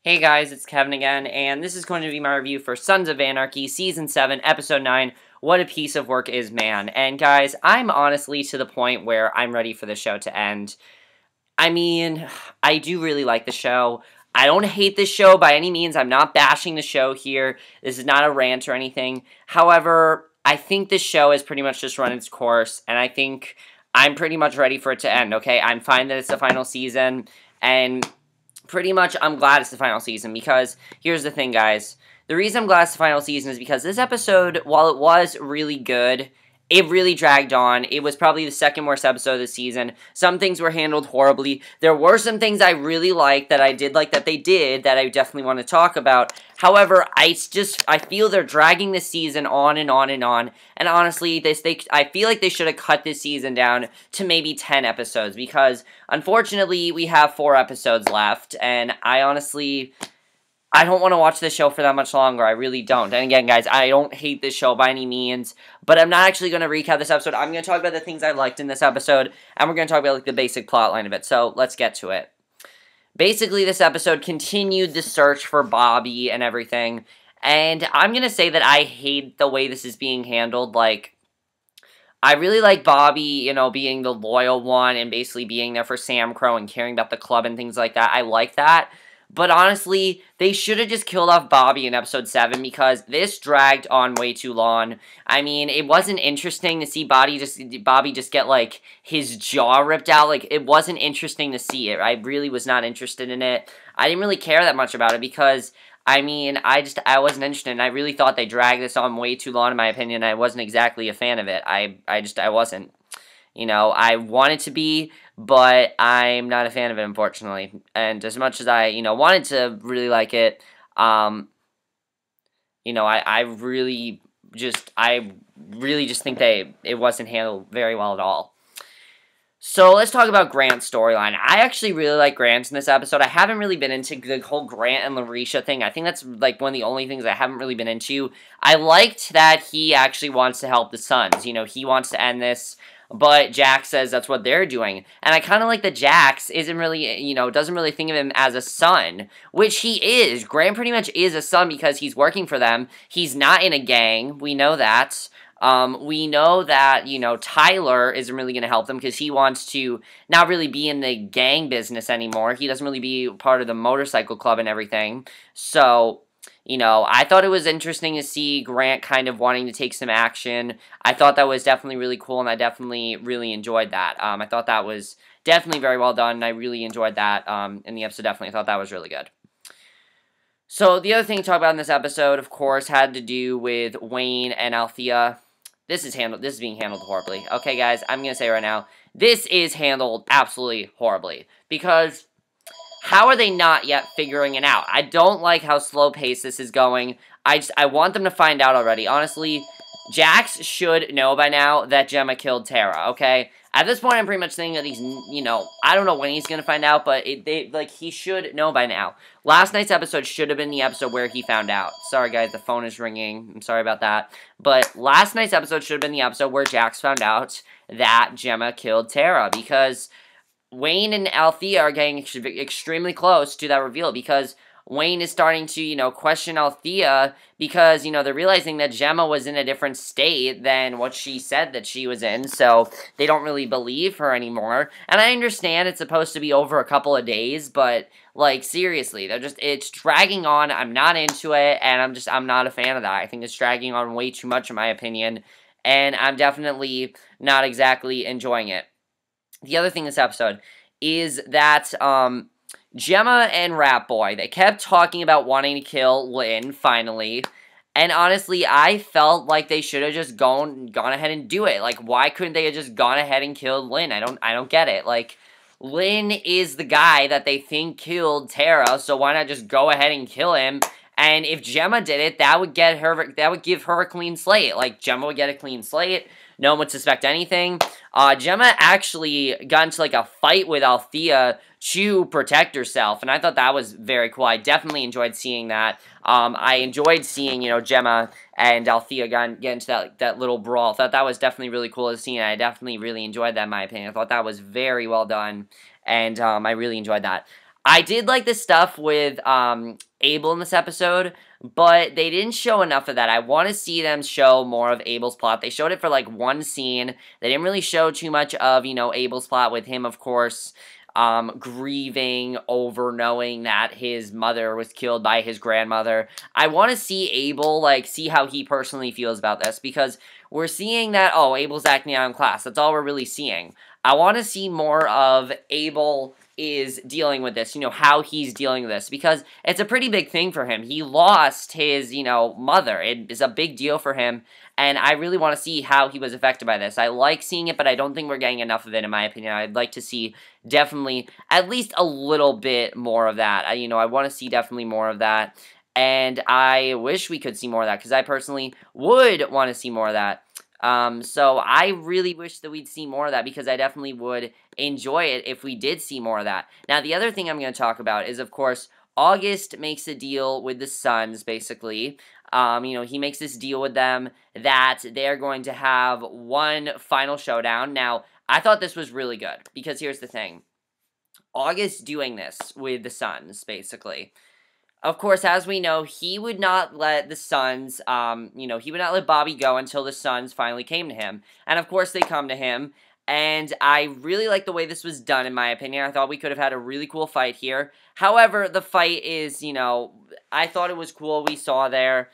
Hey guys, it's Kevin again, and this is going to be my review for Sons of Anarchy, Season 7, Episode 9, What a Piece of Work is Man. And guys, I'm honestly to the point where I'm ready for the show to end. I mean, I do really like the show. I don't hate this show by any means. I'm not bashing the show here. This is not a rant or anything. However, I think this show has pretty much just run its course, and I think I'm pretty much ready for it to end, okay? I'm fine that it's the final season, and pretty much, I'm glad it's the final season, because here's the thing, guys. The reason I'm glad it's the final season is because this episode, while it was really good, it really dragged on. It was probably the second worst episode of the season. Some things were handled horribly. There were some things I really liked that I did like that they did that I definitely want to talk about. However, I feel they're dragging the season on and on and on. And honestly, I feel like they should have cut this season down to maybe 10 episodes because, unfortunately, we have 4 episodes left. And I don't want to watch this show for that much longer. I really don't. And again, guys, I don't hate this show by any means, but I'm not actually going to recap this episode. I'm going to talk about the things I liked in this episode, and we're going to talk about like the basic plot line of it. So let's get to it. Basically, this episode continued the search for Bobby and everything, and I'm going to say that I hate the way this is being handled. Like, I really like Bobby, you know, being the loyal one and basically being there for Sam Crow and caring about the club and things like that. I like that. But honestly, they should have just killed off Bobby in episode 7 because this dragged on way too long. I mean, it wasn't interesting to see Bobby just get, like, his jaw ripped out. Like, it wasn't interesting to see it. I really was not interested in it. I didn't really care that much about it because, I mean, I wasn't interested, and I really thought they dragged this on way too long, in my opinion. I wasn't exactly a fan of it. I wasn't. You know, I wanted to be, but I'm not a fan of it, unfortunately. And as much as I, wanted to really like it, I really just think it wasn't handled very well at all. So let's talk about Grant's storyline. I actually really like Grant in this episode. I haven't really been into the whole Grant and Larisha thing. I think that's like one of the only things I haven't really been into. I liked that he actually wants to help the Sons. You know, he wants to end this. But Jax says that's what they're doing. And I kind of like that Jax isn't really, doesn't really think of him as a son, which he is. Grant pretty much is a son because he's working for them. He's not in a gang. We know that. We know that, Tyler isn't really going to help them because he wants to not really be in the gang business anymore. He doesn't really be part of the motorcycle club and everything. So, I thought it was interesting to see Grant kind of wanting to take some action. I thought that was definitely really cool, and I definitely really enjoyed that. I thought that was definitely very well done, and I really enjoyed that in the episode. Definitely thought that was really good. So the other thing to talk about in this episode, of course, had to do with Wayne and Althea. This is being handled horribly. Okay, guys, I'm going to say right now, this is handled absolutely horribly, because how are they not yet figuring it out? I don't like how slow-paced this is going. I want them to find out already. Honestly, Jax should know by now that Gemma killed Tara, okay? At this point, I'm pretty much thinking that he's, I don't know when he's going to find out, but he should know by now. Last night's episode should have been the episode where he found out. Sorry, guys, the phone is ringing. I'm sorry about that. But last night's episode should have been the episode where Jax found out that Gemma killed Tara, because Wayne and Althea are getting extremely close to that reveal, because Wayne is starting to, question Althea because, they're realizing that Gemma was in a different state than what she said that she was in, so they don't really believe her anymore. And I understand it's supposed to be over a couple of days, but, like, seriously, it's dragging on. I'm not into it, and I'm not a fan of that. I think it's dragging on way too much, in my opinion, and I'm definitely not exactly enjoying it. The other thing this episode is that, Gemma and Rat Boy, they kept talking about wanting to kill Lynn, finally, and honestly, I felt like they should have just gone ahead and do it. Like, why couldn't they have just gone ahead and killed Lynn? I don't get it. Like, Lynn is the guy that they think killed Tara, so why not just go ahead and kill him? And if Gemma did it, that would give her a clean slate. Like, Gemma would get a clean slate. No one would suspect anything. Gemma actually got into, like, a fight with Althea to protect herself, and I thought that was very cool. I definitely enjoyed seeing that. I enjoyed seeing, Gemma and Althea get into that little brawl. I thought that was definitely really cool to see, and I definitely really enjoyed that, in my opinion. I thought that was very well done, and I really enjoyed that. I did like the stuff with Abel in this episode, but they didn't show enough of that. I want to see them show more of Abel's plot. They showed it for like one scene. They didn't really show too much of, Abel's plot with him, of course, grieving over knowing that his mother was killed by his grandmother. I want to see Abel, like, see how he personally feels about this, because we're seeing that, oh, Abel's acting out in class. That's all we're really seeing. I want to see more of Abel is dealing with this, how he's dealing with this, because it's a pretty big thing for him. He lost his, mother. It is a big deal for him, and I really want to see how he was affected by this. I like seeing it, but I don't think we're getting enough of it, in my opinion. I'd like to see definitely at least a little bit more of that. I want to see definitely more of that, and I wish we could see more of that, because I personally would want to see more of that. So I really wish that we'd see more of that, because I definitely would enjoy it if we did see more of that. Now, the other thing I'm going to talk about is, of course, August makes a deal with the Sons, basically. He makes this deal with them that they're going to have one final showdown. Now, I thought this was really good, because here's the thing. August doing this with the Sons, basically. Of course, as we know, he would not let the Sons, he would not let Bobby go until the Sons finally came to him. And of course, they come to him, and I really like the way this was done, in my opinion. I thought we could have had a really cool fight here. However, the fight is, I thought it was cool we saw there.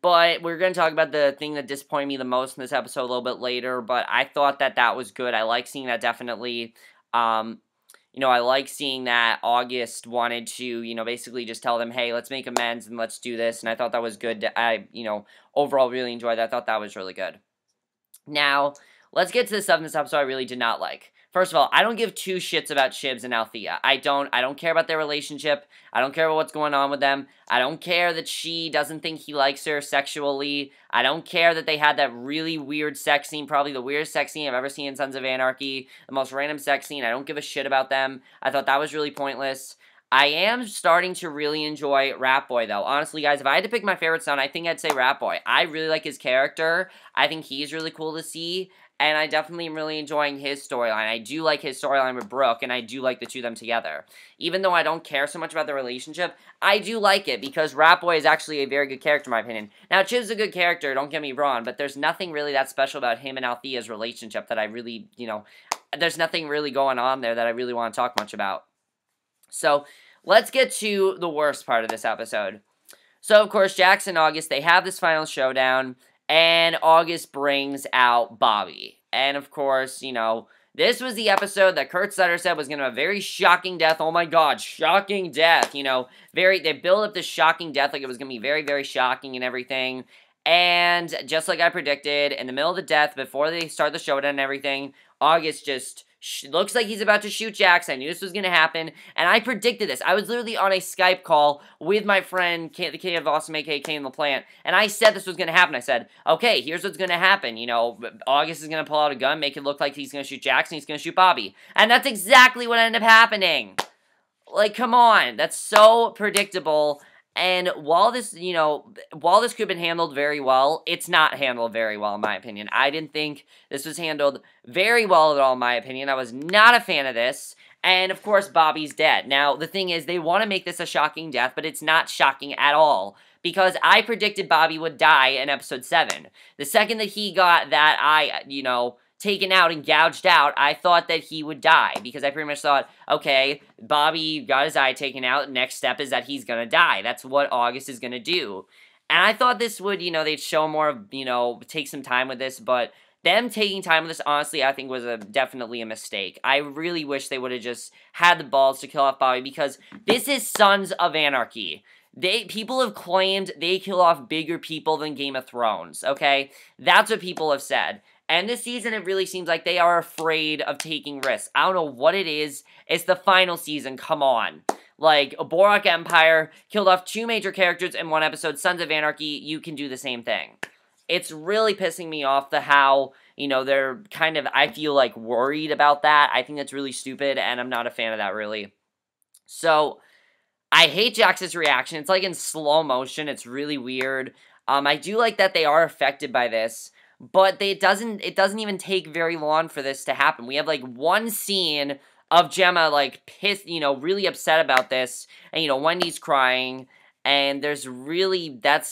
But we're going to talk about the thing that disappointed me the most in this episode a little bit later. But I thought that was good. I like seeing that, definitely. I like seeing that August wanted to, basically just tell them, hey, let's make amends and let's do this. And I thought that was good. I overall really enjoyed that. I thought that was really good. Now, let's get to the stuff in this episode I really did not like. First of all, I don't give two shits about Chibs and Althea. I don't care about their relationship. I don't care about what's going on with them. I don't care that she doesn't think he likes her sexually. I don't care that they had that really weird sex scene, probably the weirdest sex scene I've ever seen in Sons of Anarchy. The most random sex scene. I don't give a shit about them. I thought that was really pointless. I am starting to really enjoy Rat Boy, though. Honestly, guys, if I had to pick my favorite son, I think I'd say Rat Boy. I really like his character. I think he's really cool to see. And I definitely am really enjoying his storyline. I do like his storyline with Brooke, and I do like the two of them together. Even though I don't care so much about their relationship, I do like it, because Rat Boy is actually a very good character, in my opinion. Now, Chib's a good character, don't get me wrong, but there's nothing really that special about him and Althea's relationship that I really, there's nothing really going on there that I really want to talk much about. So, let's get to the worst part of this episode. So, of course, Jax and August, they have this final showdown, and August brings out Bobby. And, of course, this was the episode that Kurt Sutter said was going to have a very shocking death. Oh, my God, shocking death. They built up this shocking death like it was going to be very, very shocking and everything. And just like I predicted, in the middle of the death, before they start the showdown and everything, August just looks like he's about to shoot Jax. I knew this was going to happen, and I predicted this. I was literally on a Skype call with my friend, the King of Awesome, aka Kane LaPlante, and I said this was going to happen. I said, okay, here's what's going to happen. August is going to pull out a gun, make it look like he's going to shoot Jax, and he's going to shoot Bobby. And that's exactly what ended up happening. Like, come on. That's so predictable. And while this could have been handled very well, it's not handled very well, in my opinion. I didn't think this was handled very well at all, in my opinion. I was not a fan of this. And, of course, Bobby's dead. Now, the thing is, they want to make this a shocking death, but it's not shocking at all. Because I predicted Bobby would die in episode 7. The second that he got that eye, taken out and gouged out, I thought that he would die, because I pretty much thought, okay, Bobby got his eye taken out, next step is that he's gonna die. That's what August is gonna do. And I thought this would, they'd show more of, take some time with this, but them taking time with this, honestly, I think was definitely a mistake. I really wish they would have just had the balls to kill off Bobby, because this is Sons of Anarchy. People have claimed they kill off bigger people than Game of Thrones, okay? That's what people have said. And this season, it really seems like they are afraid of taking risks. I don't know what it is. It's the final season. Come on. Like, Borak Empire killed off 2 major characters in one episode. Sons of Anarchy, you can do the same thing. It's really pissing me off how, they're kind of, I feel like, worried about that. I think that's really stupid, and I'm not a fan of that, really. So, I hate Jax's reaction. It's like in slow motion. It's really weird. I do like that they are affected by this. But it doesn't even take very long for this to happen. We have, like, one scene of Gemma, like, pissed, you know, really upset about this, and, you know, Wendy's crying, and that's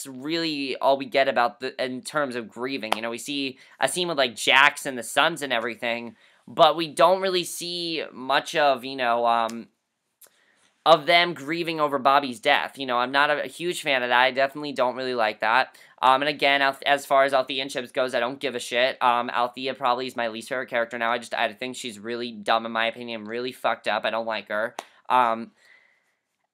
really all we get about in terms of grieving. You know, we see a scene with, like, Jax and the sons and everything, but we don't really see much of, you know, of them grieving over Bobby's death. You know, I'm not a huge fan of that. I definitely don't really like that. And again, as far as Althea and Chips goes, I don't give a shit. Althea probably is my least favorite character now. I think she's really dumb in my opinion, really fucked up. I don't like her.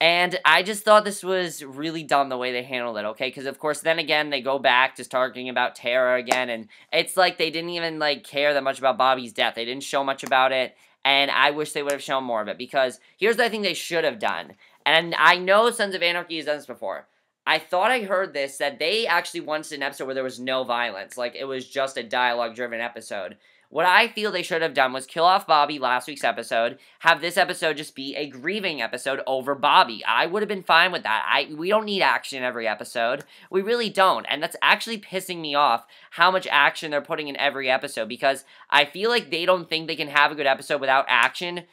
And I just thought this was really dumb the way they handled it, okay? Because, of course, then again, they go back to talking about Tara again, and it's like they didn't even, like, care that much about Bobby's death. They didn't show much about it, and I wish they would have shown more of it, because here's what I think they should have done. And I know Sons of Anarchy has done this before. I thought I heard this, that they actually wanted an episode where there was no violence. Like, it was just a dialogue-driven episode. What I feel they should have done was kill off Bobby last week's episode, have this episode just be a grieving episode over Bobby. I would have been fine with that. We don't need action every episode. We really don't. And that's actually pissing me off how much action they're putting in every episode, because I feel like they don't think they can have a good episode without action.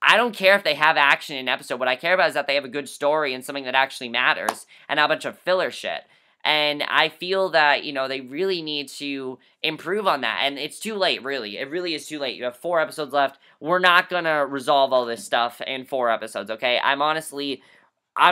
I don't care if they have action in an episode. What I care about is that they have a good story and something that actually matters, and not a bunch of filler shit. And I feel that, you know, they really need to improve on that. And it's too late, really. It really is too late. You have 4 episodes left. We're not going to resolve all this stuff in 4 episodes, okay? I'm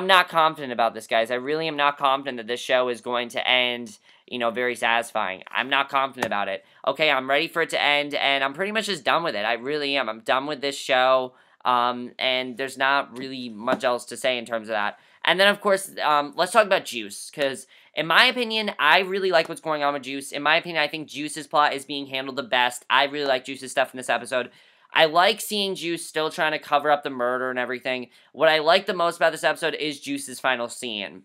not confident about this, guys. I really am not confident that this show is going to end, you know, very satisfying. I'm not confident about it. Okay, I'm ready for it to end, and I'm pretty much just done with it. I really am. I'm done with this show, and there's not really much else to say in terms of that. And then, of course, let's talk about Juice, because in my opinion, I really like what's going on with Juice. In my opinion, I think Juice's plot is being handled the best. I really like Juice's stuff in this episode. I like seeing Juice still trying to cover up the murder and everything. What I like the most about this episode is Juice's final scene,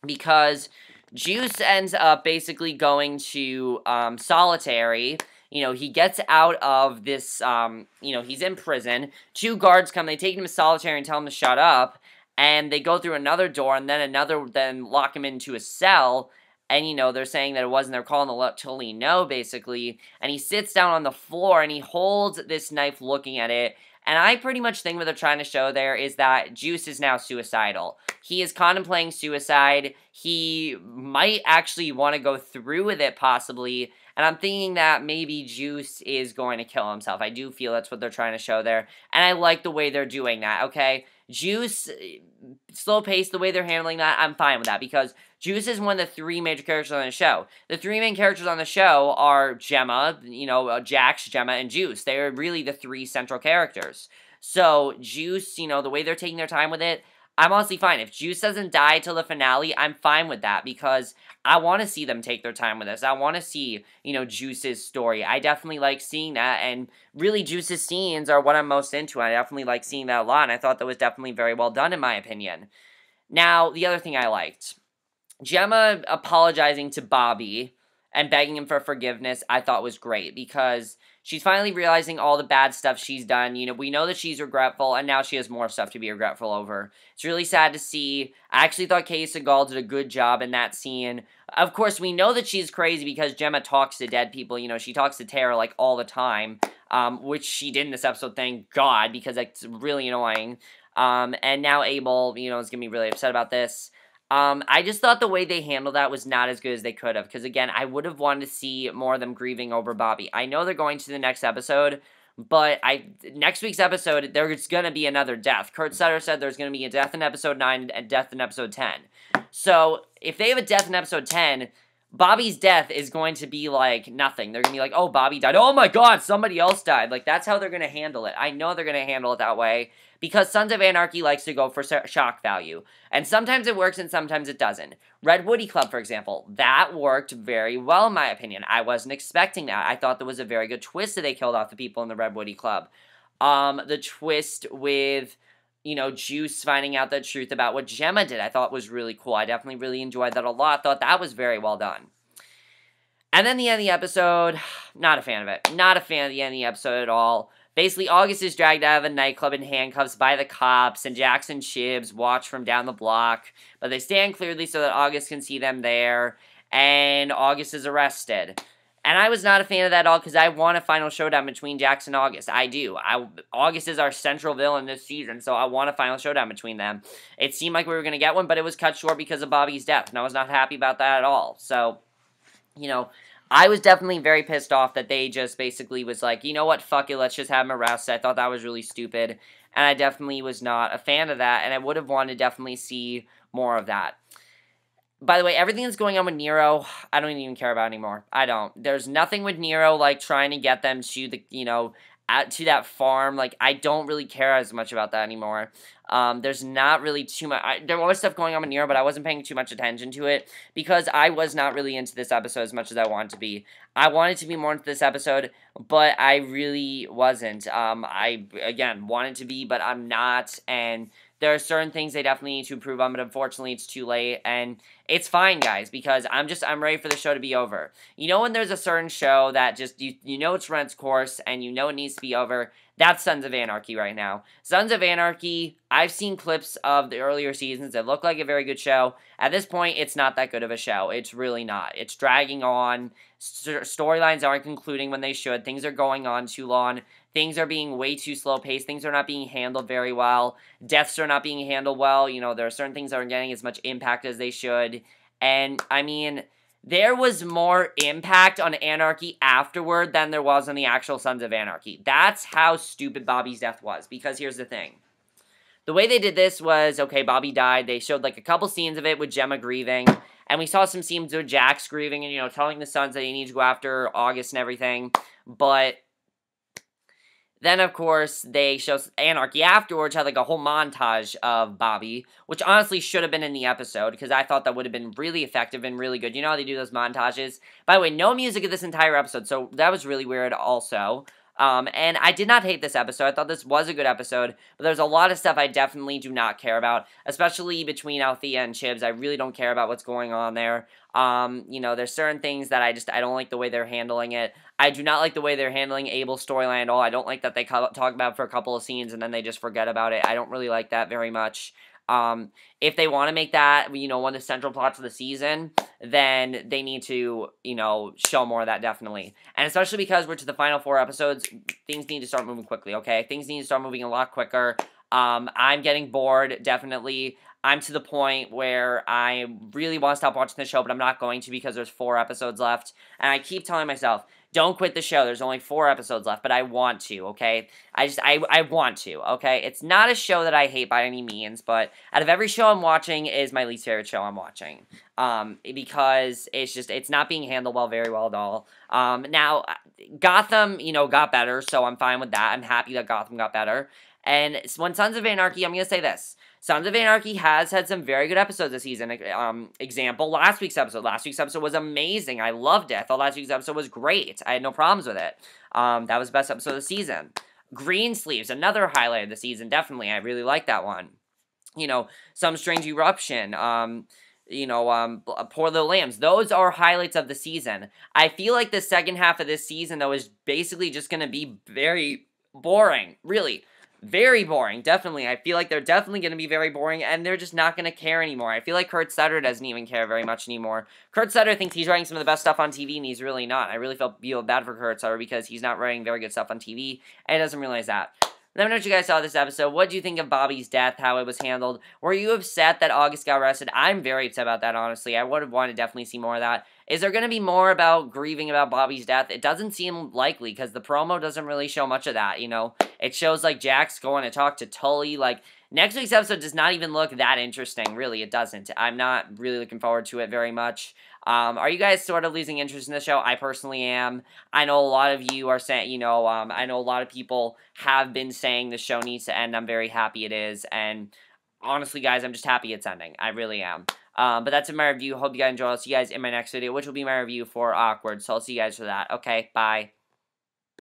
because Juice ends up basically going to solitary. You know, he gets out of this, you know, he's in prison. 2 guards come, they take him to solitary and tell him to shut up. And they go through another door, and then then lock him into a cell, and, you know, they're saying that it wasn't their call, and they'll totally know, basically, and he sits down on the floor, and he holds this knife looking at it, and I pretty much think what they're trying to show there is that Juice is now suicidal. He is contemplating suicide. He might actually want to go through with it, possibly, and I'm thinking that maybe Juice is going to kill himself. I do feel that's what they're trying to show there, and I like the way they're doing that, okay? Juice, slow pace, the way they're handling that, I'm fine with that, because Juice is one of the 3 major characters on the show. The 3 main characters on the show are Gemma, you know, Jax, Gemma, and Juice. They're really the 3 central characters. So, Juice, you know, the way they're taking their time with it, I'm honestly fine. If Juice doesn't die till the finale, I'm fine with that, because I want to see them take their time with this. I want to see, you know, Juice's story. I definitely like seeing that, and really Juice's scenes are what I'm most into. I definitely like seeing that a lot, and I thought that was definitely very well done in my opinion. Now, the other thing I liked, Gemma apologizing to Bobby and begging him for forgiveness, I thought was great, because she's finally realizing all the bad stuff she's done. You know, we know that she's regretful, and now she has more stuff to be regretful over. It's really sad to see. I actually thought Kay Segal did a good job in that scene. Of course, we know that she's crazy because Gemma talks to dead people. You know, she talks to Tara, like, all the time, which she did in this episode, thank God, because it's really annoying. And now Abel, you know, is going to be really upset about this. I just thought the way they handled that was not as good as they could have, because, again, I would have wanted to see more of them grieving over Bobby. I know they're going to the next episode, but next week's episode, there's going to be another death. Kurt Sutter said there's going to be a death in episode 9 and death in episode 10. So, if they have a death in episode 10, Bobby's death is going to be, like, nothing. They're going to be like, oh, Bobby died. Oh, my God, somebody else died. Like, that's how they're going to handle it. I know they're going to handle it that way, because Sons of Anarchy likes to go for shock value. And sometimes it works and sometimes it doesn't. Red Woody Club, for example, that worked very well in my opinion. I wasn't expecting that. I thought there was a very good twist that they killed off the people in the Red Woody Club. The twist with, you know, Juice finding out the truth about what Gemma did, I thought was really cool. I definitely really enjoyed that a lot. Thought that was very well done. And then the end of the episode, not a fan of it. Not a fan of the end of the episode at all. Basically, August is dragged out of a nightclub in handcuffs by the cops, and Jax and Chibs watch from down the block, but they stand clearly so that August can see them there, and August is arrested. And I was not a fan of that at all because I want a final showdown between Jax and August. I do. August is our central villain this season, so I want a final showdown between them. It seemed like we were going to get one, but it was cut short because of Bobby's death, and I was not happy about that at all. So, you know, I was definitely very pissed off that they just basically was like, you know what, fuck it, let's just have him arrested. I thought that was really stupid, and I definitely was not a fan of that, and I would have wanted to definitely see more of that. By the way, everything that's going on with Nero, I don't even care about anymore. I don't. There's nothing with Nero, like, trying to get them to the, to that farm. Like, I don't really care as much about that anymore. There's not really too much. There was stuff going on with Nero, but I wasn't paying too much attention to it because I was not really into this episode as much as I wanted to be. I wanted to be more into this episode, but I really wasn't. I, again, wanted to be, but I'm not, and there are certain things they definitely need to improve on, but unfortunately it's too late, and it's fine, guys, because I'm ready for the show to be over. You know when there's a certain show that just, you know it's run its course, and you know it needs to be over? That's Sons of Anarchy right now. Sons of Anarchy, I've seen clips of the earlier seasons. It looked like a very good show. At this point, it's not that good of a show. It's really not. It's dragging on. Storylines aren't concluding when they should. Things are going on too long. Things are being way too slow-paced. Things are not being handled very well. Deaths are not being handled well. You know, there are certain things that aren't getting as much impact as they should. And, I mean, there was more impact on Anarchy afterward than there was on the actual Sons of Anarchy. That's how stupid Bobby's death was. Because here's the thing. The way they did this was, okay, Bobby died. They showed, like, a couple scenes of it with Gemma grieving. And we saw some scenes with Jax grieving and, you know, telling the sons that they need to go after August and everything. But then, of course, they show Anarchy afterwards, had like a whole montage of Bobby, which honestly should have been in the episode, because I thought that would have been really effective and really good. You know how they do those montages? By the way, no music of this entire episode, so that was really weird also. And I did not hate this episode. I thought this was a good episode, but there's a lot of stuff I definitely do not care about, especially between Althea and Chibs. I really don't care about what's going on there. You know, there's certain things that I don't like the way they're handling it. I do not like the way they're handling Abel's storyline at all. I don't like that they talk about it for a couple of scenes and then they just forget about it. I don't really like that very much. If they want to make that, you know, one of the central plots of the season, then they need to, you know, show more of that, definitely. And especially because we're to the final 4 episodes, things need to start moving quickly, okay? Things need to start moving a lot quicker. I'm getting bored, definitely. I'm to the point where I really want to stop watching the show, but I'm not going to because there's 4 episodes left. And I keep telling myself, don't quit the show. There's only 4 episodes left, but I want to, okay? I want to, okay? It's not a show that I hate by any means, but out of every show I'm watching is my least favorite show I'm watching. Because it's not being handled very well at all. Now, Gotham, you know, got better, so I'm fine with that. I'm happy that Gotham got better. And when Sons of Anarchy, I'm going to say this. Sons of Anarchy has had some very good episodes this season. Example, last week's episode. Last week's episode was amazing. I loved it. I thought last week's episode was great. I had no problems with it. That was the best episode of the season. Greensleeves, another highlight of the season, definitely. I really like that one. You know, Some Strange Eruption. Poor Little Lambs. Those are highlights of the season. I feel like the second half of this season, though, is basically just going to be very boring. Really. Very boring, definitely. I feel like they're definitely going to be very boring, and they're just not going to care anymore. I feel like Kurt Sutter doesn't even care very much anymore. Kurt Sutter thinks he's writing some of the best stuff on TV, and he's really not. I really feel bad for Kurt Sutter because he's not writing very good stuff on TV, and he doesn't realize that. Let me know what you guys saw this episode. What do you think of Bobby's death, how it was handled? Were you upset that August got arrested? I'm very upset about that, honestly. I would have wanted to definitely see more of that. Is there going to be more about grieving about Bobby's death? It doesn't seem likely, because the promo doesn't really show much of that, you know? It shows, like, Jax going to talk to Tully. Like, next week's episode does not even look that interesting, really. It doesn't. I'm not really looking forward to it very much. Are you guys sort of losing interest in the show? I personally am. I know a lot of you are saying, you know, I know a lot of people have been saying the show needs to end. I'm very happy it is, and honestly, guys, I'm just happy it's ending. I really am. But that's in my review. Hope you guys enjoy. I'll see you guys in my next video, which will be my review for Awkward. So I'll see you guys for that. Okay, bye.